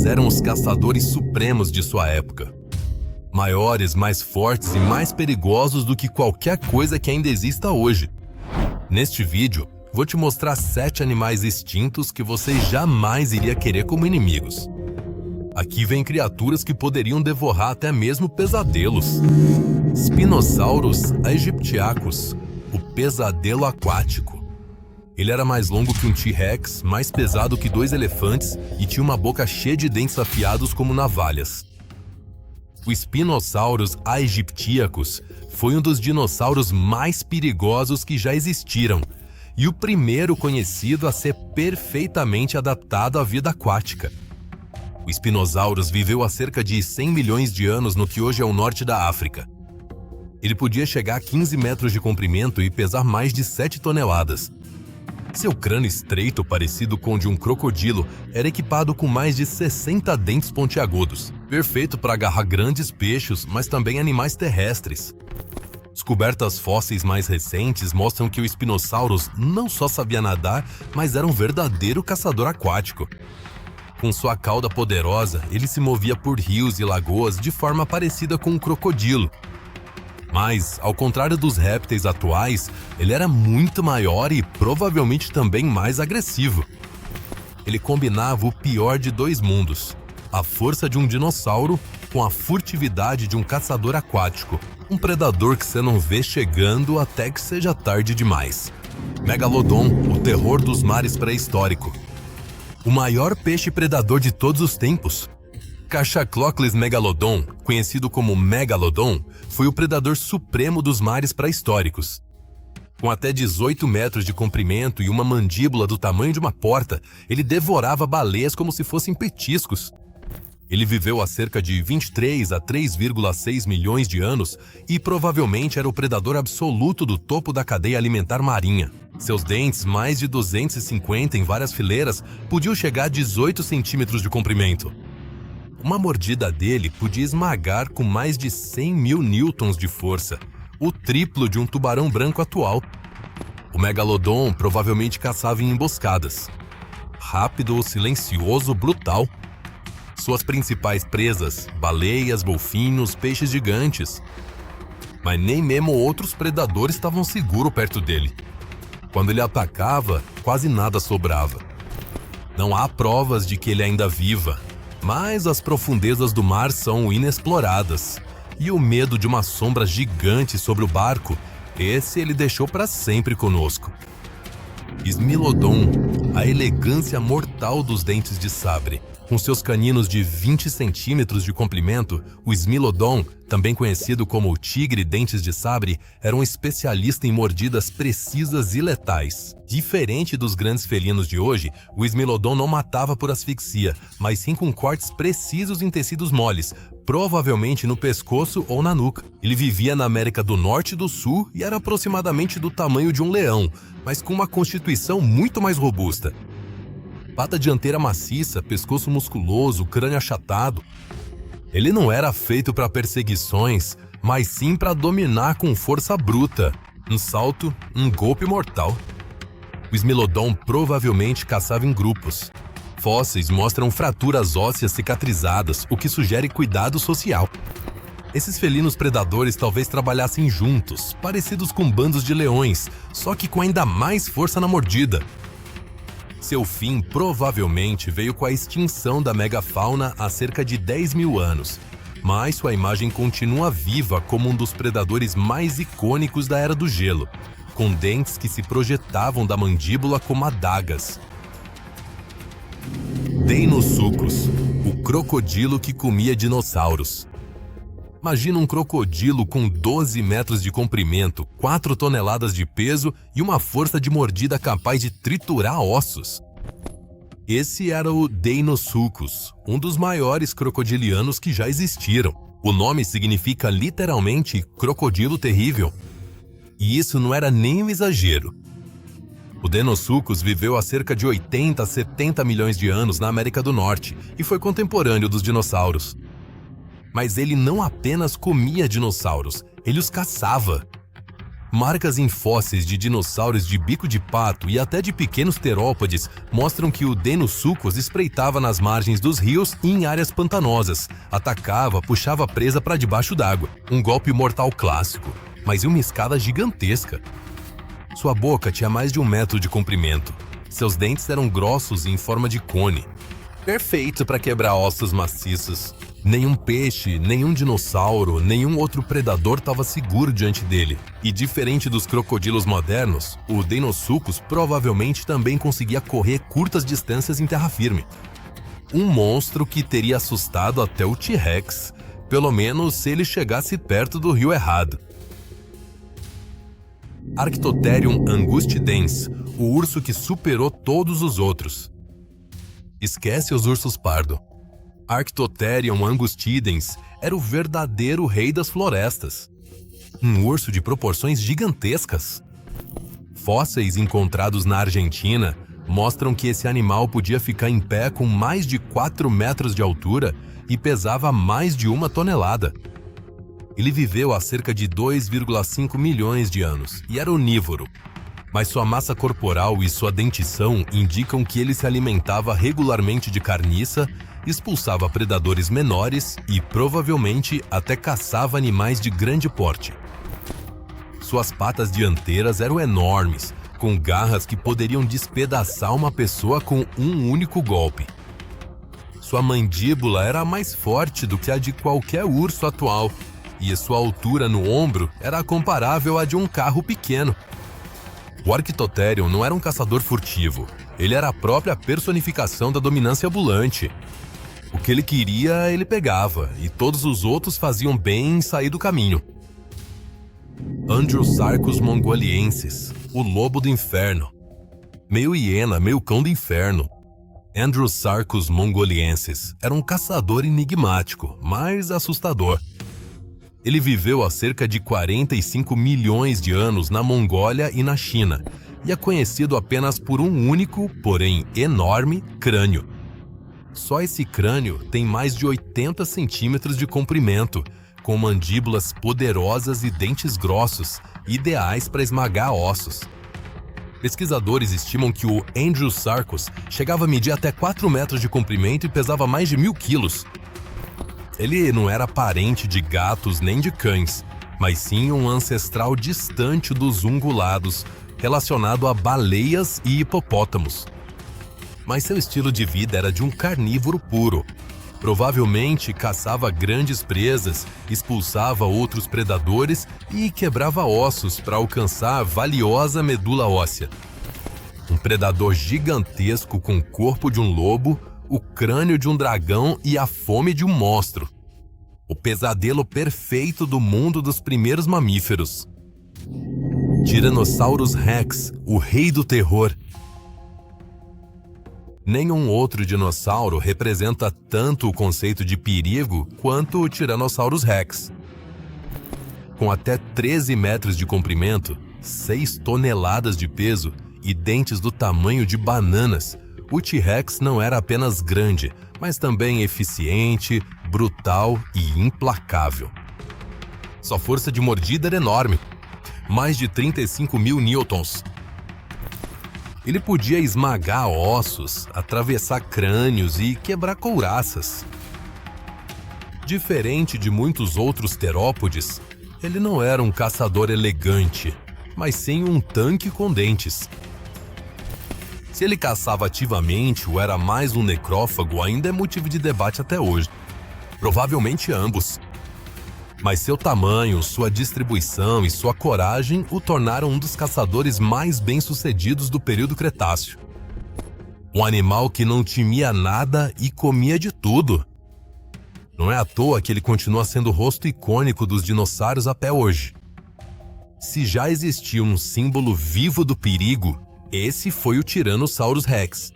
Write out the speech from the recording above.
eram os caçadores supremos de sua época. Maiores, mais fortes e mais perigosos do que qualquer coisa que ainda exista hoje. Neste vídeo, vou te mostrar 7 animais extintos que você jamais iria querer como inimigos. Aqui vem criaturas que poderiam devorar até mesmo pesadelos. Spinosaurus aegyptiacus, o pesadelo aquático. Ele era mais longo que um T-Rex, mais pesado que 2 elefantes e tinha uma boca cheia de dentes afiados como navalhas. O Spinosaurus aegyptiacus foi um dos dinossauros mais perigosos que já existiram e o primeiro conhecido a ser perfeitamente adaptado à vida aquática. O Spinosaurus viveu há cerca de 100 milhões de anos no que hoje é o norte da África. Ele podia chegar a 15 metros de comprimento e pesar mais de 7 toneladas. Seu crânio estreito, parecido com o de um crocodilo, era equipado com mais de 60 dentes pontiagudos, perfeito para agarrar grandes peixes, mas também animais terrestres. Descobertas fósseis mais recentes mostram que o Spinosaurus não só sabia nadar, mas era um verdadeiro caçador aquático. Com sua cauda poderosa, ele se movia por rios e lagoas de forma parecida com um crocodilo. Mas, ao contrário dos répteis atuais, ele era muito maior e provavelmente também mais agressivo. Ele combinava o pior de 2 mundos: a força de um dinossauro com a furtividade de um caçador aquático, um predador que você não vê chegando até que seja tarde demais. Megalodon, o terror dos mares pré-histórico. O maior peixe predador de todos os tempos. Cachaclocles megalodon, conhecido como Megalodon, foi o predador supremo dos mares pré-históricos. Com até 18 metros de comprimento e uma mandíbula do tamanho de uma porta, ele devorava baleias como se fossem petiscos. Ele viveu há cerca de 23 a 3,6 milhões de anos e provavelmente era o predador absoluto do topo da cadeia alimentar marinha. Seus dentes, mais de 250 em várias fileiras, podiam chegar a 18 centímetros de comprimento. Uma mordida dele podia esmagar com mais de 100 mil newtons de força, o triplo de um tubarão branco atual. O Megalodon provavelmente caçava em emboscadas. Rápido, silencioso, brutal. Suas principais presas, baleias, golfinhos, peixes gigantes. Mas nem mesmo outros predadores estavam seguros perto dele. Quando ele atacava, quase nada sobrava. Não há provas de que ele ainda viva, mas as profundezas do mar são inexploradas. E o medo de uma sombra gigante sobre o barco, esse ele deixou para sempre conosco. Smilodon, a elegância mortal dos dentes de sabre. Com seus caninos de 20 centímetros de comprimento, o Smilodon, também conhecido como o tigre dentes de sabre, era um especialista em mordidas precisas e letais. Diferente dos grandes felinos de hoje, o Smilodon não matava por asfixia, mas sim com cortes precisos em tecidos moles, provavelmente no pescoço ou na nuca. Ele vivia na América do Norte e do Sul e era aproximadamente do tamanho de um leão, mas com uma constituição muito mais robusta. Pata dianteira maciça, pescoço musculoso, crânio achatado. Ele não era feito para perseguições, mas sim para dominar com força bruta. Um salto, um golpe mortal. O Smilodon provavelmente caçava em grupos. Fósseis mostram fraturas ósseas cicatrizadas, o que sugere cuidado social. Esses felinos predadores talvez trabalhassem juntos, parecidos com bandos de leões, só que com ainda mais força na mordida. Seu fim provavelmente veio com a extinção da megafauna há cerca de 10 mil anos, mas sua imagem continua viva como um dos predadores mais icônicos da Era do Gelo, com dentes que se projetavam da mandíbula como adagas. Deinosuchus, o crocodilo que comia dinossauros. Imagina um crocodilo com 12 metros de comprimento, 4 toneladas de peso e uma força de mordida capaz de triturar ossos. Esse era o Deinosuchus, um dos maiores crocodilianos que já existiram. O nome significa literalmente crocodilo terrível. E isso não era nem um exagero. O Deinosuchus viveu há cerca de 80 a 70 milhões de anos na América do Norte e foi contemporâneo dos dinossauros. Mas ele não apenas comia dinossauros, ele os caçava. Marcas em fósseis de dinossauros de bico de pato e até de pequenos terópodes mostram que o Deinosuchus espreitava nas margens dos rios e em áreas pantanosas, atacava, puxava a presa para debaixo d'água. Um golpe mortal clássico, mas em uma escala gigantesca. Sua boca tinha mais de 1 metro de comprimento. Seus dentes eram grossos e em forma de cone. Perfeito para quebrar ossos maciços. Nenhum peixe, nenhum dinossauro, nenhum outro predador estava seguro diante dele. E diferente dos crocodilos modernos, o Deinosuchus provavelmente também conseguia correr curtas distâncias em terra firme. Um monstro que teria assustado até o T-Rex, pelo menos se ele chegasse perto do rio errado. Arctotherium angustidens, o urso que superou todos os outros. Esquece os ursos pardo. Arctotherium angustidens era o verdadeiro rei das florestas. Um urso de proporções gigantescas. Fósseis encontrados na Argentina mostram que esse animal podia ficar em pé com mais de 4 metros de altura e pesava mais de 1 tonelada. Ele viveu há cerca de 2,5 milhões de anos e era onívoro. Mas sua massa corporal e sua dentição indicam que ele se alimentava regularmente de carniça, expulsava predadores menores e, provavelmente, até caçava animais de grande porte. Suas patas dianteiras eram enormes, com garras que poderiam despedaçar uma pessoa com um único golpe. Sua mandíbula era mais forte do que a de qualquer urso atual, e sua altura no ombro era comparável à de um carro pequeno. O Arctotherium não era um caçador furtivo, ele era a própria personificação da dominância ambulante. O que ele queria, ele pegava, e todos os outros faziam bem em sair do caminho. Andrewsarchus mongoliensis, o lobo do inferno. Meio hiena, meio cão do inferno. Andrewsarchus mongoliensis era um caçador enigmático, mas assustador. Ele viveu há cerca de 45 milhões de anos na Mongólia e na China, e é conhecido apenas por um único, porém enorme, crânio. Só esse crânio tem mais de 80 centímetros de comprimento, com mandíbulas poderosas e dentes grossos, ideais para esmagar ossos. Pesquisadores estimam que o Andrewsarchus chegava a medir até 4 metros de comprimento e pesava mais de 1.000 quilos. Ele não era parente de gatos nem de cães, mas sim um ancestral distante dos ungulados, relacionado a baleias e hipopótamos. Mas seu estilo de vida era de um carnívoro puro. Provavelmente caçava grandes presas, expulsava outros predadores e quebrava ossos para alcançar a valiosa medula óssea. Um predador gigantesco com o corpo de um lobo, o crânio de um dragão e a fome de um monstro. O pesadelo perfeito do mundo dos primeiros mamíferos. Tyrannosaurus Rex, o rei do terror. Nenhum outro dinossauro representa tanto o conceito de perigo quanto o Tyrannosaurus Rex. Com até 13 metros de comprimento, 6 toneladas de peso e dentes do tamanho de bananas, o T-Rex não era apenas grande, mas também eficiente, brutal e implacável. Sua força de mordida era enorme, mais de 35.000 newtons. Ele podia esmagar ossos, atravessar crânios e quebrar couraças. Diferente de muitos outros terópodes, ele não era um caçador elegante, mas sim um tanque com dentes. Se ele caçava ativamente ou era mais um necrófago ainda é motivo de debate até hoje. Provavelmente ambos. Mas seu tamanho, sua distribuição e sua coragem o tornaram um dos caçadores mais bem-sucedidos do período Cretáceo. Um animal que não temia nada e comia de tudo. Não é à toa que ele continua sendo o rosto icônico dos dinossauros até hoje. Se já existia um símbolo vivo do perigo, esse foi o Tyrannosaurus Rex.